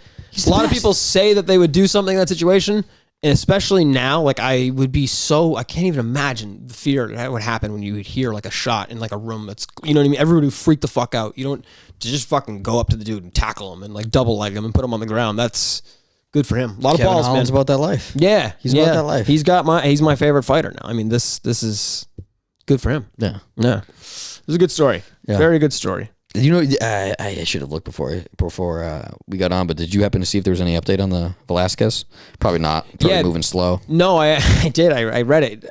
a lot of people say that they would do something in that situation. And especially now, like I can't even imagine the fear that would happen when you would hear like a shot in like a room that's, you know what I mean? Everybody would freak the fuck out. You don't just fucking go up to the dude and tackle him and like double leg him and put him on the ground. That's good for him. A lot Kevin of balls, Holland's man. about that life. Yeah. He's about that life. He's my favorite fighter now. I mean, this is good for him. Yeah. Yeah. It was a good story. Yeah. Very good story. You know, I should have looked before we got on, but did you happen to see if there was any update on the Velasquez? Probably not. Probably moving slow. No, I did. I read it.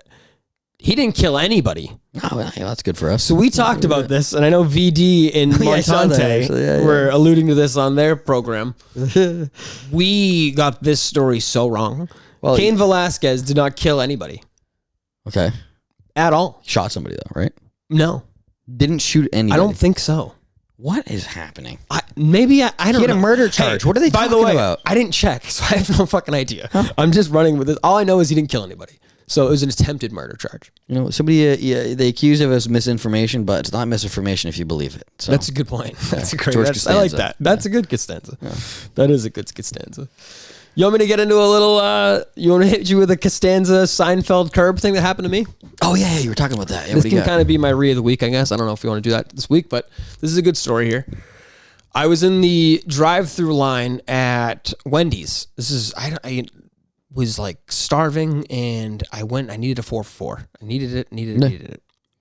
He didn't kill anybody. Oh, well, yeah, that's good for us. So we talked about this, and I know VD and Montante were alluding to this on their program. We got this story so wrong. Well, Cain Velasquez did not kill anybody. Okay. At all. Shot somebody, though, right? No. Didn't shoot anybody. I don't think so. What is happening? I don't know. He had a murder charge. What are they talking about? I didn't check, so I have no fucking idea. Huh? I'm just running with this. All I know is he didn't kill anybody. So it was an attempted murder charge. You know, somebody, they accuse of us misinformation, but it's not misinformation if you believe it. So. That's a good point. That's a great. I like that. That's a good Costanza. Yeah. That is a good Costanza. You want me to get into a little, you want to hit you with a Costanza Seinfeld curb thing that happened to me? Oh, yeah, you were talking about that. Yeah, this can kind of be my re of the week, I guess. I don't know if you want to do that this week, but this is a good story here. I was in the drive-through line at Wendy's. I was like starving, and I needed a 4-4. I needed it.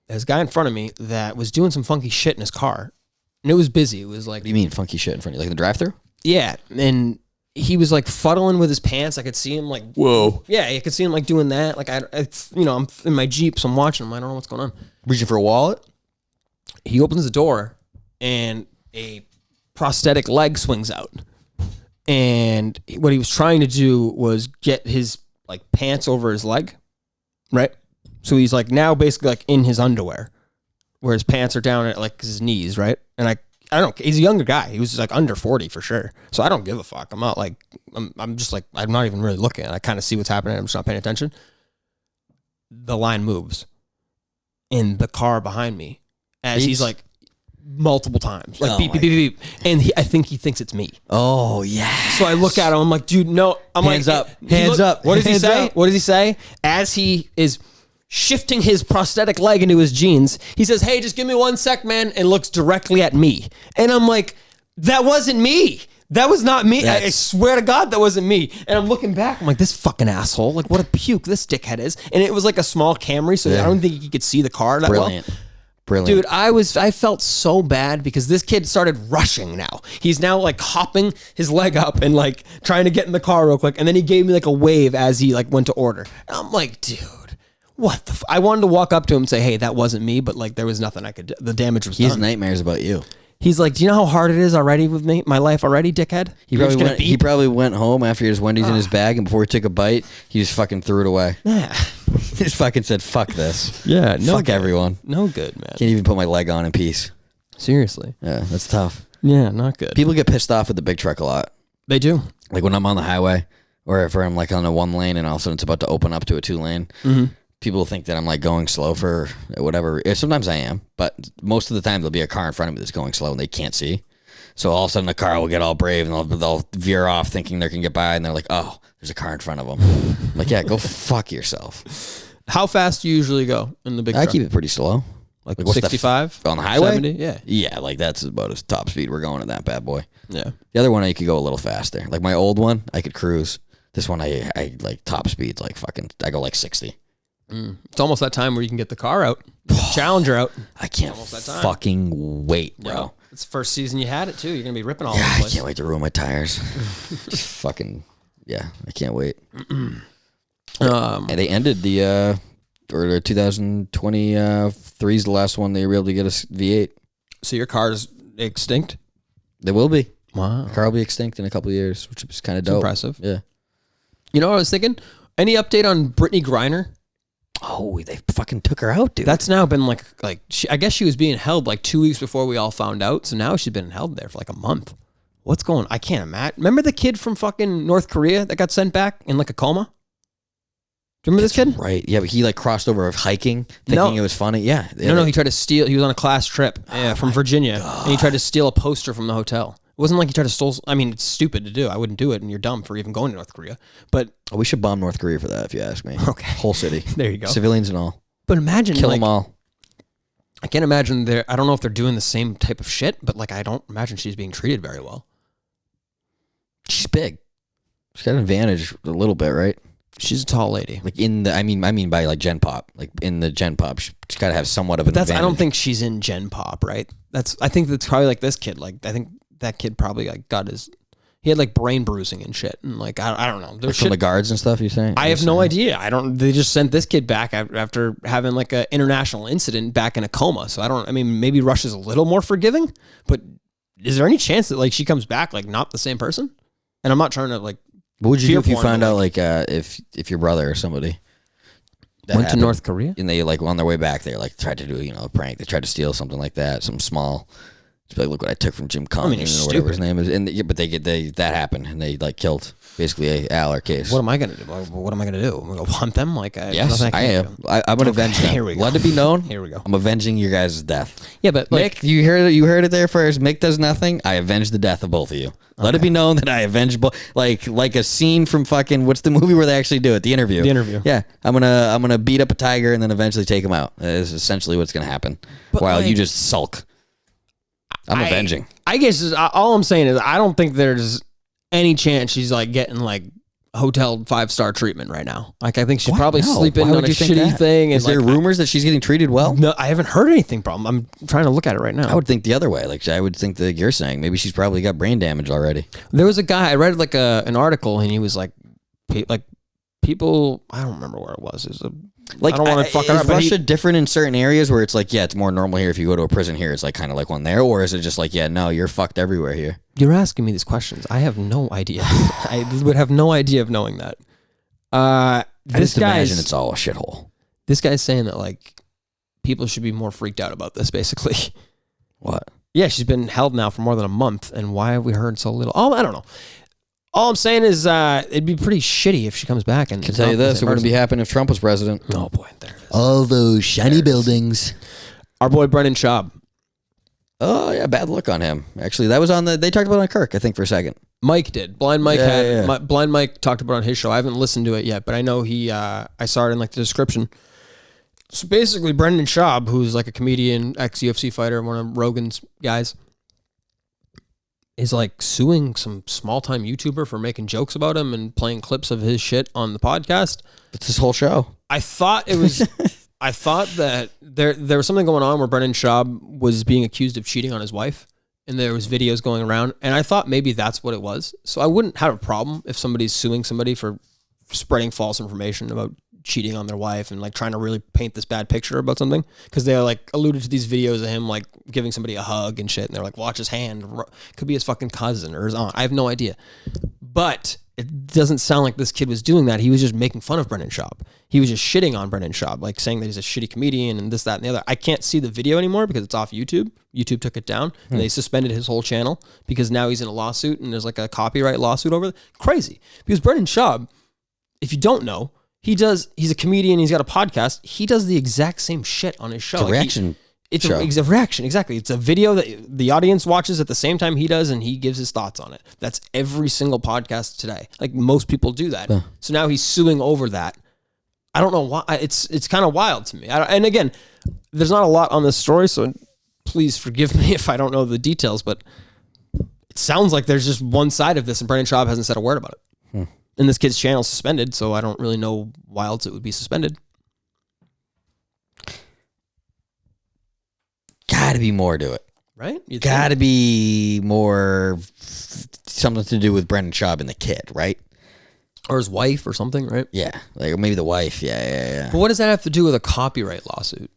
There's a guy in front of me that was doing some funky shit in his car, and it was busy. It was like... What do you mean funky shit in front of you? Like in the drive-thru? Yeah, and... he was like fuddling with his pants. I could see him like, whoa. Yeah, I could see him like doing that. Like I'm in my Jeep, so I'm watching him. I don't know what's going on. Reaching for a wallet? He opens the door and a prosthetic leg swings out. And what he was trying to do was get his like pants over his leg, right? So he's like now basically like in his underwear, where his pants are down at like his knees, right? And I don't. He's a younger guy. He was just like under 40 for sure. So I don't give a fuck. I'm not like. I'm just like. I'm not even really looking. I kind of see what's happening. I'm just not paying attention. The line moves, in the car behind me, as he's like multiple times, like beep beep beep beep, and I think he thinks it's me. Oh yeah. So I look at him. I'm like, dude, no. I'm hands like, up, hands up. What does he say? Up. What does he say? As he is shifting his prosthetic leg into his jeans, he says, "Hey, just give me 1 sec, man," and looks directly at me. And I'm like, that wasn't me. That was not me. I swear to God, that wasn't me. And I'm looking back. I'm like, this fucking asshole. Like, what a puke this dickhead is. And it was like a small Camry, so I don't think he could see the car that well. Brilliant. Dude, I felt so bad because this kid started rushing now. He's now like hopping his leg up and like trying to get in the car real quick. And then he gave me like a wave as he like went to order. And I'm like, dude. What the I wanted to walk up to him and say, hey, that wasn't me, but like there was nothing I could do. The damage was done. He has nightmares about you. He's like, do you know how hard it is already with me, my life already, dickhead? He probably went home after his Wendy's in his bag, and before he took a bite, he just fucking threw it away. Yeah. He just fucking said, fuck this. Yeah, no fuck good. Everyone. No good, man. Can't even put my leg on in peace. Seriously. Yeah, that's tough. Yeah, not good. People get pissed off with the big truck a lot. They do. Like when I'm on the highway, or if I'm like on a 1 lane and all of a sudden it's about to open up to a 2 lane. Mm-hmm. People think that I'm like going slow for whatever. Sometimes I am, but most of the time there'll be a car in front of me that's going slow and they can't see. So all of a sudden the car will get all brave and they'll veer off thinking they can get by, and they're like, oh, there's a car in front of them. I'm like, yeah, go fuck yourself. How fast do you usually go in the big truck? I keep it pretty slow. Like 65? On the highway? 70? Yeah. Yeah, like that's about as top speed we're going in that bad boy. Yeah. The other one I could go a little faster. Like my old one, I could cruise. This one I like top speed's like fucking, I go like 60. It's almost that time where you can get the car out, Challenger out. I can't fucking wait, bro. Yeah. It's the first season you had it too. You're gonna be ripping all over the place. I can't wait to ruin my tires. Just fucking I can't wait. And they ended the 2023 is the last one they were able to get a V8. So your car's extinct? They will be. Wow. The car will be extinct in a couple of years, which is kind of dope. Impressive. Yeah. You know what I was thinking? Any update on Brittany Griner? Oh, they fucking took her out, dude. That's now been like I guess she was being held like 2 weeks before we all found out. So now she's been held there for like a month. What's going? I can't imagine. Remember the kid from fucking North Korea that got sent back in like a coma? Do you remember this kid? Right. Yeah, but he like crossed over of hiking, thinking it was funny. Yeah. No, he tried to steal. He was on a class trip from Virginia, and he tried to steal a poster from the hotel. It wasn't like he tried to steal. I mean, it's stupid to do. I wouldn't do it, and you're dumb for even going to North Korea. But we should bomb North Korea for that, if you ask me. Okay, whole city. There you go. Civilians and all. But imagine kill them all. I can't imagine I don't know if they're doing the same type of shit, but like I don't imagine she's being treated very well. She's big. She's got an advantage a little bit, right? She's a tall lady. Like I mean by like Gen Pop. Like in the Gen Pop, she's got to have somewhat of an advantage. I don't think she's in Gen Pop, right? I think that's probably like this kid. Like I think that kid probably like he had like brain bruising and shit, and like I don't know. Like from the guards and stuff. You're saying? I have no idea. They just sent this kid back after having like an international incident back in a coma. So I mean, maybe Russia's a little more forgiving, but is there any chance that like she comes back like not the same person? And I'm not trying to like. What would you do if you found out like if your brother or somebody went to North Korea and they like on their way back they like tried to do a prank, they tried to steal something like that, something small. Just be like, look what I took from Jim Conlon or whatever his name is, and but that happened and they like killed basically Al or Case. What am I gonna do? What am I gonna do? I'm gonna hunt them? Like yes, I am. I'm gonna avenge them. Here we go. Let it be known. Here we go. I'm avenging your guys' death. Yeah, but like, Mick, you heard it there first. Mick does nothing. I avenge the death of both of you. Let it be known that I avenge like a scene from fucking what's the movie where they actually do it? The Interview. The Interview. Yeah, I'm gonna beat up a tiger and then eventually take him out. That is essentially what's gonna happen. While like, you just sulk. I'm avenging. I guess all I'm saying is I don't think there's any chance she's like getting like hotel 5-star treatment right now. Like I think she's probably sleeping on a shitty thing. Is there rumors that she's getting treated well? No, I haven't heard anything. I'm trying to look at it right now. I would think the other way. Like I would think that you're saying maybe she's probably got brain damage already. There was a guy I read like an article and he was like people. I don't remember where it was. It was like I don't want to fuck up. Is Russia different in certain areas where it's like, yeah, it's more normal here if you go to a prison here, it's like kind of like one there, or is it just like, yeah, no, you're fucked everywhere here? You're asking me these questions. I have no idea. I would have no idea of knowing that. I just imagine it's all a shithole. This guy's saying that like people should be more freaked out about this. Basically, what? Yeah, she's been held now for more than a month, and why have we heard so little? Oh, I don't know. All I'm saying is it'd be pretty shitty if she comes back. And can tell you this, it wouldn't be happening if Trump was president. Oh boy, there it is. All those shiny buildings. Our boy Brendan Schaub. Oh yeah, bad luck on him. Actually, that was they talked about it on Kirk, I think, for a second. Mike did. Blind Mike Blind Mike talked about it on his show. I haven't listened to it yet, but I know I saw it in like the description. So basically, Brendan Schaub, who's like a comedian, ex-UFC fighter, one of Rogan's guys, is like suing some small-time YouTuber for making jokes about him and playing clips of his shit on the podcast. It's his whole show. I thought that there was something going on where Brendan Schaub was being accused of cheating on his wife, and there was videos going around, and I thought maybe that's what it was. So I wouldn't have a problem if somebody's suing somebody for spreading false information about cheating on their wife and like trying to really paint this bad picture about something, because they like alluded to these videos of him like giving somebody a hug and shit, and they're like, watch his hand, could be his fucking cousin or his aunt. I have no idea, but it doesn't sound like this kid was doing that. He was just making fun of Brendan Schaub. He was just shitting on Brendan Schaub, like saying that he's a shitty comedian and this, that, and the other. I can't see the video anymore because it's off YouTube. YouTube took it down and they suspended his whole channel because now he's in a lawsuit and there's like a copyright lawsuit over it. Crazy. Because Brendan Schaub, if you don't know, he's a comedian, he's got a podcast. He does the exact same shit on his show. It's a reaction show. It's a reaction, exactly. It's a video that the audience watches at the same time he does, and he gives his thoughts on it. That's every single podcast today. Like most people do that. Huh. So now he's suing over that. I don't know why. It's kind of wild to me. And again, there's not a lot on this story, so please forgive me if I don't know the details, but it sounds like there's just one side of this, and Brendan Schaub hasn't said a word about it. And this kid's channel's suspended, so I don't really know why else it would be suspended. Gotta be more to it. Right? Gotta be more something to do with Brendan Schaub and the kid, right? Or his wife or something, right? Yeah. Like maybe the wife. Yeah. But what does that have to do with a copyright lawsuit?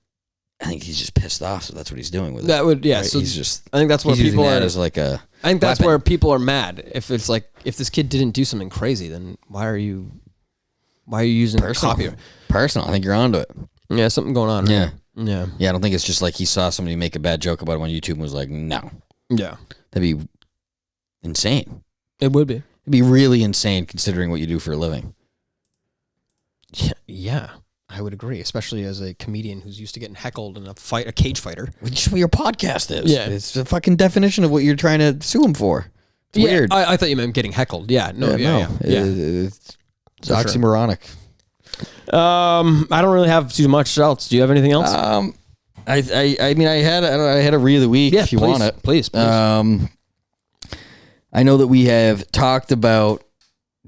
I think he's just pissed off, so that's what he's doing with it. That would, yeah. Right? So he's just. I think that's where people are. As like a. I think that's weapon. where people are mad. If it's like, if this kid didn't do something crazy, then why are you using copyright? Personal. I think you're onto it. Yeah, something going on. Right? Yeah. I don't think it's just like he saw somebody make a bad joke about him on YouTube and was like, no. Yeah. It'd insane. It would be. It'd be really insane considering what you do for a living. Yeah, I would agree, especially as a comedian who's used to getting heckled in a cage fighter. Which is what your podcast is. Yeah. It's the fucking definition of what you're trying to sue him for. It's weird. I thought you meant getting heckled. Yeah, no, yeah. It's oxymoronic. I don't really have too much else. Do you have anything else? I mean, I had a read of the week. If you want it, please. I know that we have talked about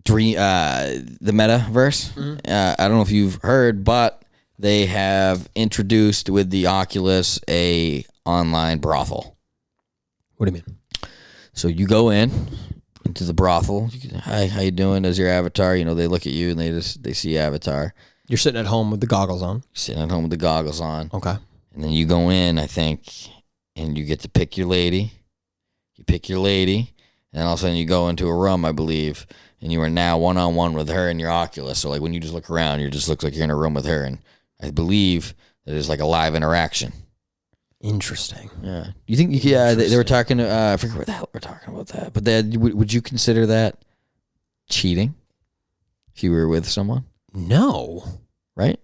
the metaverse. Mm-hmm. I don't know if you've heard, but they have introduced with the Oculus a online brothel. What do you mean? So you go into the brothel. Hi, how you doing? As your avatar, they look at you and they see your avatar. You're sitting at home with the goggles on. Sitting at home with the goggles on. Okay. And then you go in, I think, and you get to pick your lady. You pick your lady, and all of a sudden you go into a room, I believe, and you are now one-on-one with her in your Oculus. So like when you just look around, it just looks like you're in a room with her, and I believe that it's like a live interaction. Interesting. Yeah. You think? Yeah, they were talking. I forget what the hell we're talking about that. But would you consider that cheating if you were with someone? No. Right.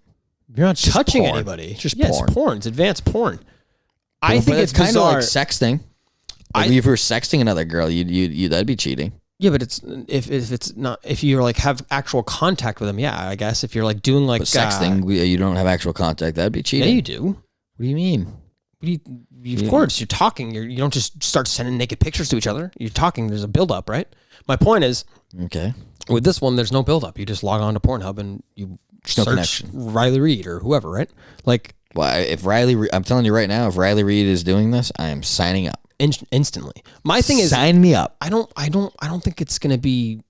You're not touching porn. anybody. It's just porn. It's porn. It's advanced porn. I think it's kind of bizarre. like sexting. Like if you were sexting another girl, you that'd be cheating. Yeah, but it's if not if you like have actual contact with them. Yeah, I guess if you're like doing like but sexting, you don't have actual contact. That'd be cheating. Yeah, you do. What do you mean? Of course, you're talking. You don't just start sending naked pictures to each other. You're talking. There's a build-up, right? My point is, okay. With this one, there's no build-up. You just log on to Pornhub and you search Riley Reid or whoever, right? Like, well, if Riley, I'm telling you right now, if Riley Reid is doing this, I am signing up instantly. My thing is, sign me up. I don't think it's going to be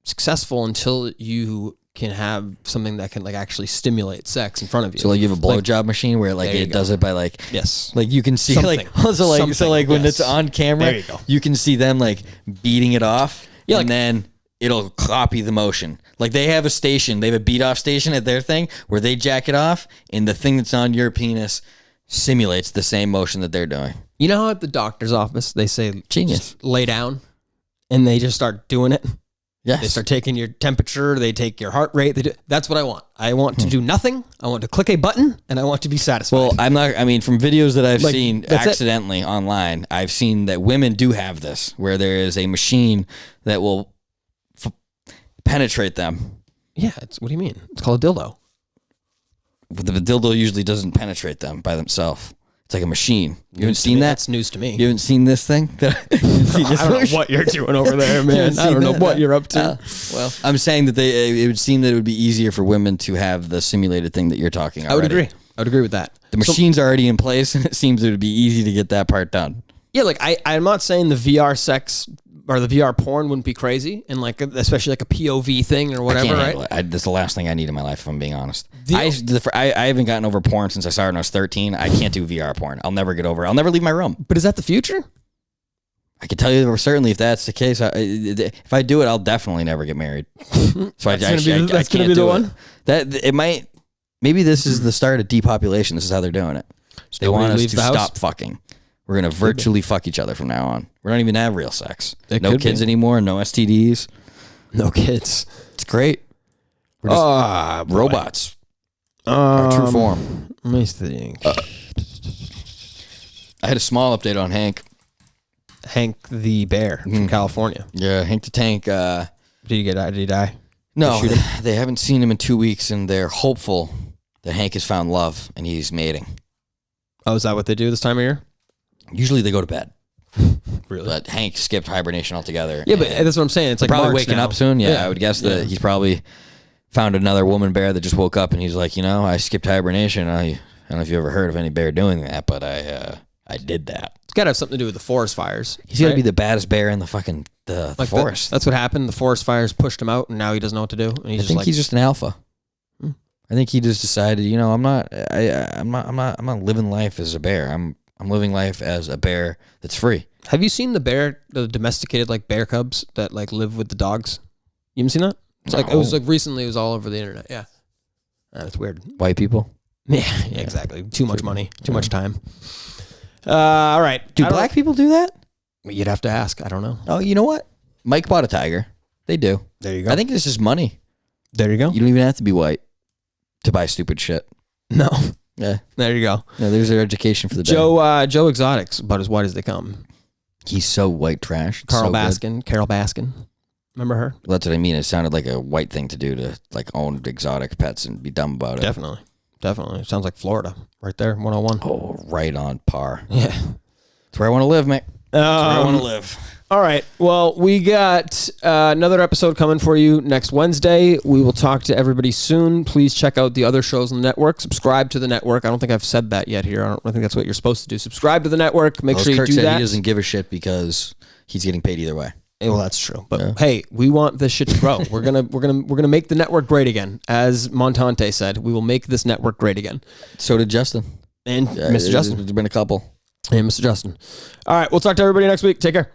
successful until you can have something that can like actually stimulate sex in front of you. So like you have a blowjob machine where like it does it by like yes, like you can see something. like when it's on camera, you can see them like beating it off, and then it'll copy the motion. Like they have a station, they have a beat off station at their thing where they jack it off, and the thing that's on your penis simulates the same motion that they're doing. You know how at the doctor's office they say genius, lay down, and they just start doing it. Yes. They start taking your temperature. They take your heart rate. That's what I want. I want to do nothing. I want to click a button, and I want to be satisfied. Well, from videos that I've seen accidentally online, I've seen that women do have this, where there is a machine that will penetrate them. Yeah. What do you mean? It's called a dildo. But the dildo usually doesn't penetrate them by themselves. It's like a machine. You haven't seen that? That's news to me. You haven't seen this thing? I don't know what you're doing over there, man. I don't know what you're up to. Well, I'm saying that it would seem that it would be easier for women to have the simulated thing that you're talking about. I would agree. I would agree with that. The machine's already in place, and it seems it would be easy to get that part done. Yeah, like I'm not saying the VR sex or the VR porn wouldn't be crazy, and like especially like a POV thing or whatever, right? That's the last thing I need in my life, if I'm being honest. I haven't gotten over porn since I started when I was 13. I can't do VR porn. I'll never get over it. I'll never leave my room. But is that the future? I can tell you certainly if that's the case. If I do it, I'll definitely never get married. So that's going to be the one? It might. Maybe this is the start of depopulation. This is how they're doing it. They want us to stop fucking. We're going to virtually fuck each other from now on. We don't even have real sex. No kids anymore. No STDs. No kids. It's great. We're just robots. Our true form. Let me think. I had a small update on Hank. Hank the bear from California. Yeah, Hank the Tank. Did he die? No, they haven't seen him in 2 weeks, and they're hopeful that Hank has found love and he's mating. Oh, is that what they do this time of year? Usually they go to bed. Really? But Hank skipped hibernation altogether. Yeah, but that's what I'm saying. It's like probably March waking now. up soon. Yeah, I would guess that he's probably found another woman bear that just woke up, and he's like, I skipped hibernation. I don't know if you ever heard of any bear doing that, but I did that. It's got to have something to do with the forest fires. He's got to be the baddest bear in the fucking the forest. That's what happened. The forest fires pushed him out, and now he doesn't know what to do. And I think he's just an alpha. I think he just decided, I'm not living life as a bear. I'm living life as a bear that's free. Have you seen the domesticated like bear cubs that like live with the dogs? You haven't seen that? It's like it was like recently. It was all over the internet. Yeah, that's weird. White people. Yeah, exactly. Too much money. Too much time. All right. Do black people do that? You'd have to ask. I don't know. Oh, you know what? Mike bought a tiger. They do. There you go. I think this is money. There you go. You don't even have to be white to buy stupid shit. No. Yeah. There you go. No, there's their education for the day. Joe Exotic's about as white as they come. He's so white trash. It's Carol so Baskin. Carol Baskin. Remember her? Well, that's what I mean. It sounded like a white thing to do, to like own exotic pets and be dumb about it. Definitely. Definitely. It sounds like Florida right there, 101. Oh, right on par. Yeah. That's where I want to live, Mick. That's where I want to live. All right. Well, we got another episode coming for you next Wednesday. We will talk to everybody soon. Please check out the other shows on the network. Subscribe to the network. I don't think I've said that yet here. I think that's what you're supposed to do. Subscribe to the network. Make sure you Kirk do said that. he doesn't give a shit because he's getting paid either way. Well, that's true. But hey, we want this shit to grow. We're gonna make the network great again. As Montante said, we will make this network great again. So did Justin. And Mr. Justin. There's been a couple. And Mr. Justin. All right. We'll talk to everybody next week. Take care.